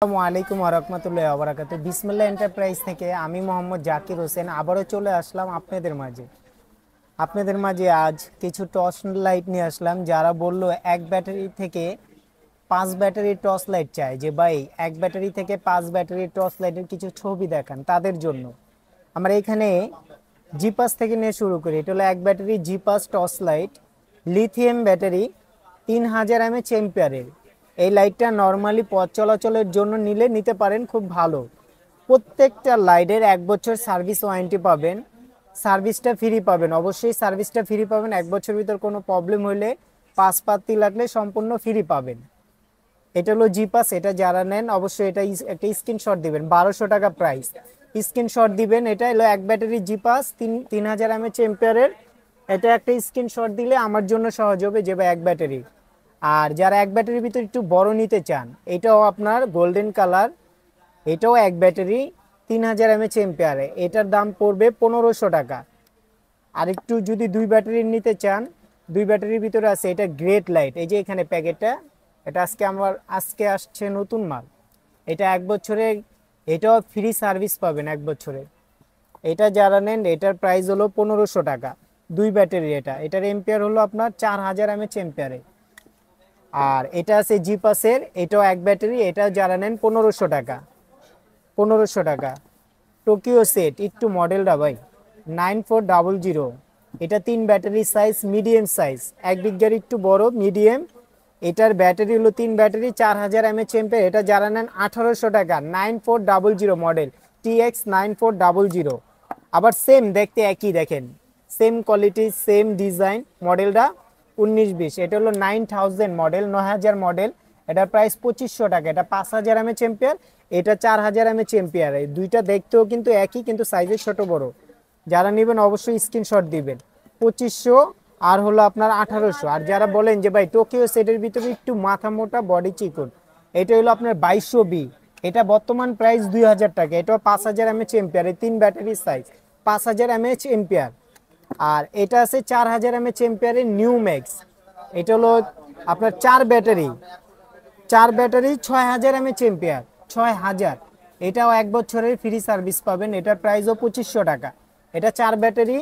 আসসালামু আলাইকুম ওয়া রাহমাতুল্লাহি ওয়া বারাকাতুহু। বিসমিল্লাহ এন্টারপ্রাইজ থেকে আমি মোহাম্মদ জাকির হোসেন আবারও চলে আসলাম আপনাদের মাঝে আজ কিছু টর্চ লাইট নিয়ে আসলাম। যারা বলল এক ব্যাটারি থেকে 5 ব্যাটারি টর্চ লাইট চাই, যে ভাই এক ব্যাটারি থেকে 5 ব্যাটারি টর্চ লাইটের কিছু ছবি দেখান, তাদের জন্য আমরা এখানে জিপাস থেকে নিয়ে শুরু করি। এটা হলো এক battery Geepas torch light, lithium battery, 3000 এম্পিয়ারের। এই লাইটটা নর্মালি পথ চলাচলের জন্য নিতে পারেন, খুব ভালো। প্রত্যেকটা লাইটের 1 বছর সার্ভিস ওয়ারেন্টি পাবেন, সার্ভিসটা ফ্রি পাবেন, অবশ্যই সার্ভিসটা ফ্রি পাবেন। 1 বছর ভিতর কোনো প্রবলেম হলে পাতি লাগলে সম্পূর্ণ ফ্রি পাবেন। এটা হলো জিপাস। এটা যারা নেন অবশ্যই এটা একটা স্ক্রিনশট দিবেন, 1200 টাকা প্রাইস। স্ক্রিনশট দিবেন। এটা হলো এক ব্যাটারি জিপাস 3000 এম্পিয়ারের। এটা একটা স্ক্রিনশট দিলে আমার জন্য সহজ হবে, যে ভাই এক ব্যাটারি। আর যারা এক ব্যাটারির ভিতরে একটু বড় নিতে চান, এটাও আপনার গোল্ডেন কালার, এটাও এক ব্যাটারি 3000 এম্পিয়ারে। এটার দাম পড়বে 1500 টাকা। আর একটু যদি 2 ব্যাটারির নিতে চান, 2 ব্যাটারির ভিতরে আছে এটা গ্রেট লাইট। এই যে এখানে প্যাকেটটা, এটা আজকে আসছে নতুন মাল। এটা 1 বছরে, এটাও ফ্রি সার্ভিস পাবেন 1 বছরে। এটা যারা নেন এটার প্রাইস হলো 1500 টাকা। 2 ব্যাটারি। এটার এম্পিয়ার হলো আপনার 4000 এম্পিয়ারে। আর এটা আছে জিপাসের, এটাও এক ব্যাটারি। এটা যারা নেন 1500 টাকা। 1500 টাকা। টোকিও সেট, একটু মডেলটা ভাই 9400। এটা 3 ব্যাটারি সাইজ, মিডিয়াম সাইজ, এক বিঘার একটু বড় মিডিয়াম। এটার ব্যাটারি হলো 3 ব্যাটারি, 4000 এম্পিয়ার। এটা যারা নেন 1800 টাকা। 9400 মডেল, TX9400। আবার সেম দেখতে একই, দেখেন সেম কোয়ালিটি সেম ডিজাইন। মডেলটা 1920। এটা হলো 9000 মডেল, 9000 মডেল। এটার প্রাইস 2500 টাকা। এটা 5000 এম্পিয়ার, এটা 4000 এম্পিয়ার। এই দুইটা দেখতেও কিন্তু একই, কিন্তু সাইজে ছোট বড়। যারা নেবেন অবশ্যই স্ক্রিনশট দিবেন। 2500 আর হলো আপনার 1800। আর যারা বলেন যে ভাই টোকিও সেটের ভিতরে একটু মাথা মোটা বডি চিকন, এটা হলো আপনার 2200 বি। এটা বর্তমান প্রাইস 2000 টাকা। এটাও 5000 এম্পিয়ার, এই 3 ব্যাটারি সাইজ, 5000 এম্পিয়ার। আর এটা আছে 4000 এম্পিয়ারের নিউ ম্যাক্স। এটা হলো আপনার 4 ব্যাটারি, 4 ব্যাটারি 6000 এম্পিয়ার, 6000। এটাও 1 বছরের ফ্রি সার্ভিস পাবেন। এটার প্রাইসও 2500 টাকা। এটা 4 ব্যাটারি।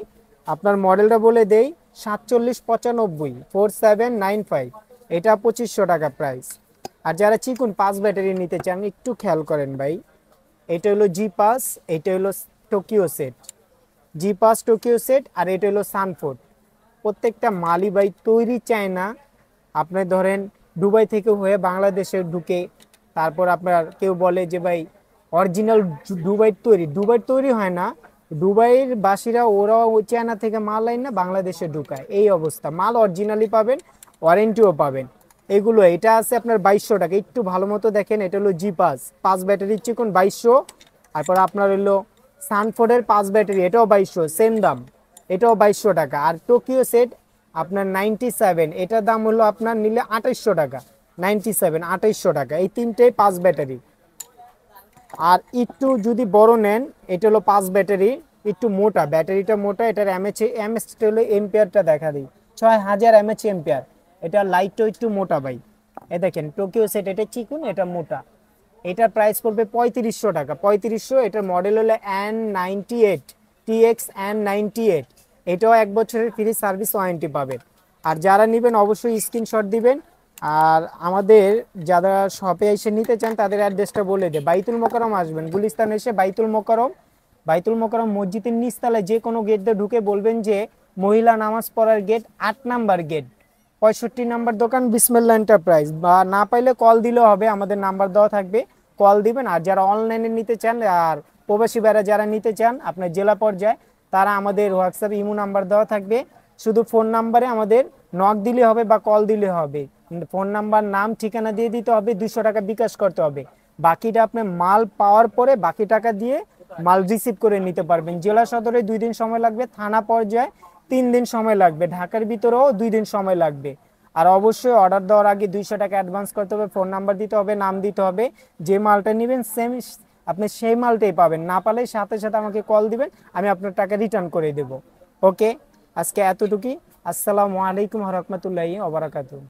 আপনার মডেলটা বলে দেই, 4795 4795। এটা 2500 টাকা প্রাইস। আর যারা চিকুন 5 ব্যাটারি নিতে চান একটু খেয়াল করেন ভাই। এটা হলো জিপাস, এটা হলো টোকিও সেট। জিপাস টোকিও সেট, আর এটা হলো সানফোর্ড। প্রত্যেকটা মালি ভাই তৈরি চায় না। আপনি ধরেন দুবাই থেকে হয়ে বাংলাদেশে ঢুকে, তারপর আপনার কেউ বলে যে ভাই অরিজিনাল দুবাইয়ের তৈরি হয় না। দুবাইয়ের বাসীরা ওরা ওই চায়না থেকে মাল আইন না বাংলাদেশে ঢুকায়, এই অবস্থা। মাল অরিজিনালি পাবেন, ওয়ারেন্টিও পাবেন। এগুলো এটা আছে আপনার 2200 টাকা। একটু ভালো মতো দেখেন, এটা হলো জিপাস 5 ব্যাটারির চিকন 2200। তারপর আপনার হলো সানফোর্ডের 5 ব্যাটারি, এটাও 2200, সেম দাম। এটাও 2200 টাকা। আর টোকিও সেট আপনার 97, এটার দাম হলো আপনার নিলে 2800 টাকা। 97 2800 টাকা। এই তিনটেই 5 ব্যাটারি। আর একটু যদি বড় নেন, এটা হলো 5 ব্যাটারি, একটু মোটা, ব্যাটারিটা মোটা। এটার এমএচটা হলো এম্পিয়ারটা দেখা দিই, 6000 এম্পিয়ার। এটা লাইটটাও একটু মোটা ভাই। এ দেখেন টোকিও সেট, এটা চিকুন, এটা মোটা। এটার প্রাইস পড়বে 3500 টাকা। 3500। এটার মডেল হলো N98, TX N98। এটাও 1 বছরের ফ্রি সার্ভিস ওয়ারেন্টি পাবেন। আর যারা নেবেন অবশ্যই স্ক্রিনশট দিবেন। আর আমাদের যারা শপে এসে নিতে চান তাদের অ্যাড্রেসটা বলে দে। বাইতুল মোকাররম আসবেন, গুলিস্তান এসে বাইতুল মোকাররম মসজিদের নিচতলায় যে কোনো গেট দিয়ে ঢুকে বলবেন যে মহিলা নামাজ পড়ার গেট, 8 নাম্বার গেট, 65 নাম্বার দোকান, বিসমিল্লাহ এন্টারপ্রাইজ। বা না পাইলে কল দিলেও হবে, আমাদের নাম্বার দেওয়া থাকবে, কল দিবেন। আর যারা অনলাইনে নিতে চান, আর প্রবাসী ভাইরা যারা নিতে চান আপনার জেলা পর্যায়ে, তারা আমাদের হোয়াটসঅ্যাপ ইমো নাম্বার দেওয়া থাকবে। শুধু ফোন নাম্বারে আমাদের নক দিলে হবে বা কল দিলে হবে। ফোন নাম্বার, নাম, ঠিকানা দিয়ে দিতে হবে, 200 টাকা বিকাশ করতে হবে। বাকিটা আপনি মাল পাওয়ার পরে বাকি টাকা দিয়ে মাল রিসিভ করে নিতে পারবেন। জেলা সদরে 2 দিন সময় লাগবে, থানা পর্যায়ে 3 দিন সময় লাগবে, ঢাকার ভিতরেও 2 দিন সময় লাগবে। আর অবশ্যই অর্ডার দেওয়ার আগে 200 টাকা অ্যাডভান্স করতে হবে, ফোন নাম্বার দিতে হবে, নাম দিতে হবে। যে মালটা নেবেন সেম আপনি সেই মালটাই পাবেন। না পালে সাথে সাথে আমাকে কল দিবেন, আমি আপনার টাকা রিটার্ন করে দেব। ওকে, আজকে এতটুকুই। আসসালামু আলাইকুম ওয়া রাহমাতুল্লাহি ওয়া বারাকাতুহু।